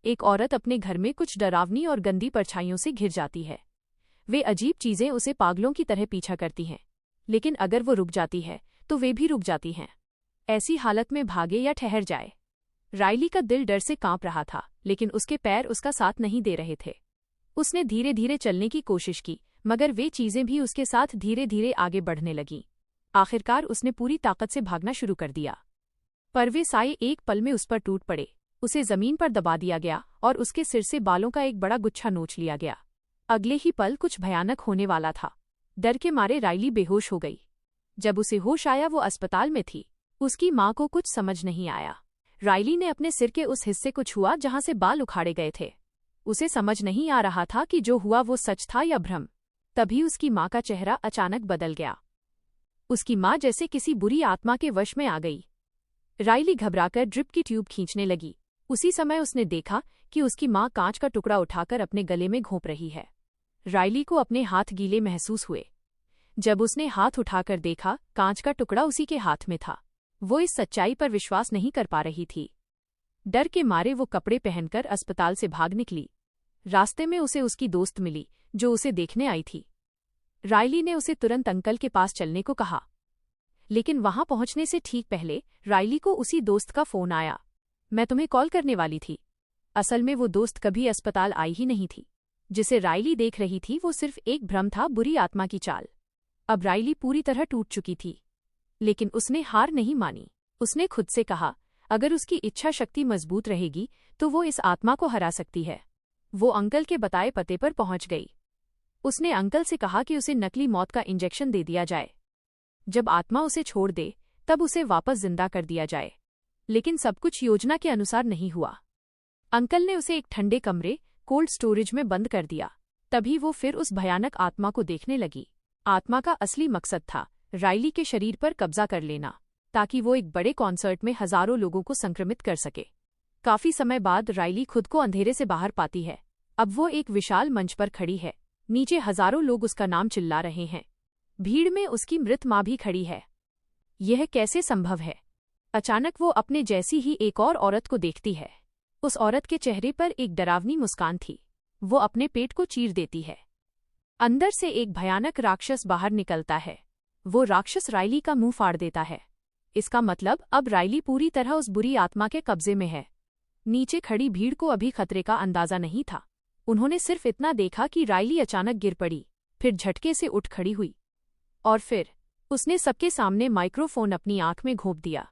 एक औरत अपने घर में कुछ डरावनी और गंदी परछाइयों से घिर जाती है। वे अजीब चीजें उसे पागलों की तरह पीछा करती हैं, लेकिन अगर वो रुक जाती है तो वे भी रुक जाती हैं। ऐसी हालत में भागे या ठहर जाए। राइली का दिल डर से कांप रहा था, लेकिन उसके पैर उसका साथ नहीं दे रहे थे। उसने धीरे धीरे चलने की कोशिश की, मगर वे चीजें भी उसके साथ धीरे धीरे आगे बढ़ने लगीं। आखिरकार उसने पूरी ताकत से भागना शुरू कर दिया, पर वे साए एक पल में उस पर टूट पड़े। उसे जमीन पर दबा दिया गया और उसके सिर से बालों का एक बड़ा गुच्छा नोच लिया गया। अगले ही पल कुछ भयानक होने वाला था। डर के मारे राइली बेहोश हो गई। जब उसे होश आया वो अस्पताल में थी। उसकी माँ को कुछ समझ नहीं आया। राइली ने अपने सिर के उस हिस्से को छुआ जहाँ से बाल उखाड़े गए थे। उसे समझ नहीं आ रहा था कि जो हुआ वो सच था या भ्रम। तभी उसकी माँ का चेहरा अचानक बदल गया। उसकी माँ जैसे किसी बुरी आत्मा के वश में आ गई। राइली घबराकर ड्रिप की ट्यूब खींचने लगी। उसी समय उसने देखा कि उसकी माँ कांच का टुकड़ा उठाकर अपने गले में घोंप रही है। राइली को अपने हाथ गीले महसूस हुए। जब उसने हाथ उठाकर देखा, कांच का टुकड़ा उसी के हाथ में था। वो इस सच्चाई पर विश्वास नहीं कर पा रही थी। डर के मारे वो कपड़े पहनकर अस्पताल से भाग निकली। रास्ते में उसे उसकी दोस्त मिली, जो उसे देखने आई थी। राइली ने उसे तुरंत अंकल के पास चलने को कहा, लेकिन वहां पहुंचने से ठीक पहले राइली को उसी दोस्त का फोन आया। मैं तुम्हें कॉल करने वाली थी। असल में वो दोस्त कभी अस्पताल आई ही नहीं थी। जिसे राइली देख रही थी वो सिर्फ एक भ्रम था, बुरी आत्मा की चाल। अब राइली पूरी तरह टूट चुकी थी, लेकिन उसने हार नहीं मानी। उसने खुद से कहा, अगर उसकी इच्छा शक्ति मजबूत रहेगी तो वो इस आत्मा को हरा सकती है। वो अंकल के बताए पते पर पहुंच गई। उसने अंकल से कहा कि उसे नकली मौत का इंजेक्शन दे दिया जाए। जब आत्मा उसे छोड़ दे तब उसे वापस जिंदा कर दिया जाए। लेकिन सब कुछ योजना के अनुसार नहीं हुआ। अंकल ने उसे एक ठंडे कमरे, कोल्ड स्टोरेज में बंद कर दिया। तभी वो फिर उस भयानक आत्मा को देखने लगी। आत्मा का असली मकसद था राइली के शरीर पर कब्जा कर लेना, ताकि वो एक बड़े कॉन्सर्ट में हजारों लोगों को संक्रमित कर सके। काफी समय बाद राइली खुद को अंधेरे से बाहर पाती है। अब वो एक विशाल मंच पर खड़ी है। नीचे हजारों लोग उसका नाम चिल्ला रहे हैं। भीड़ में उसकी मृत माँ भी खड़ी है। यह कैसे संभव है? अचानक वो अपने जैसी ही एक और औरत को देखती है। उस औरत के चेहरे पर एक डरावनी मुस्कान थी। वो अपने पेट को चीर देती है। अंदर से एक भयानक राक्षस बाहर निकलता है। वो राक्षस राइली का मुंह फाड़ देता है। इसका मतलब अब राइली पूरी तरह उस बुरी आत्मा के कब्जे में है। नीचे खड़ी भीड़ को अभी खतरे का अंदाजा नहीं था। उन्होंने सिर्फ इतना देखा कि राइली अचानक गिर पड़ी, फिर झटके से उठ खड़ी हुई, और फिर उसने सबके सामने माइक्रोफोन अपनी आंख में घोंप दिया।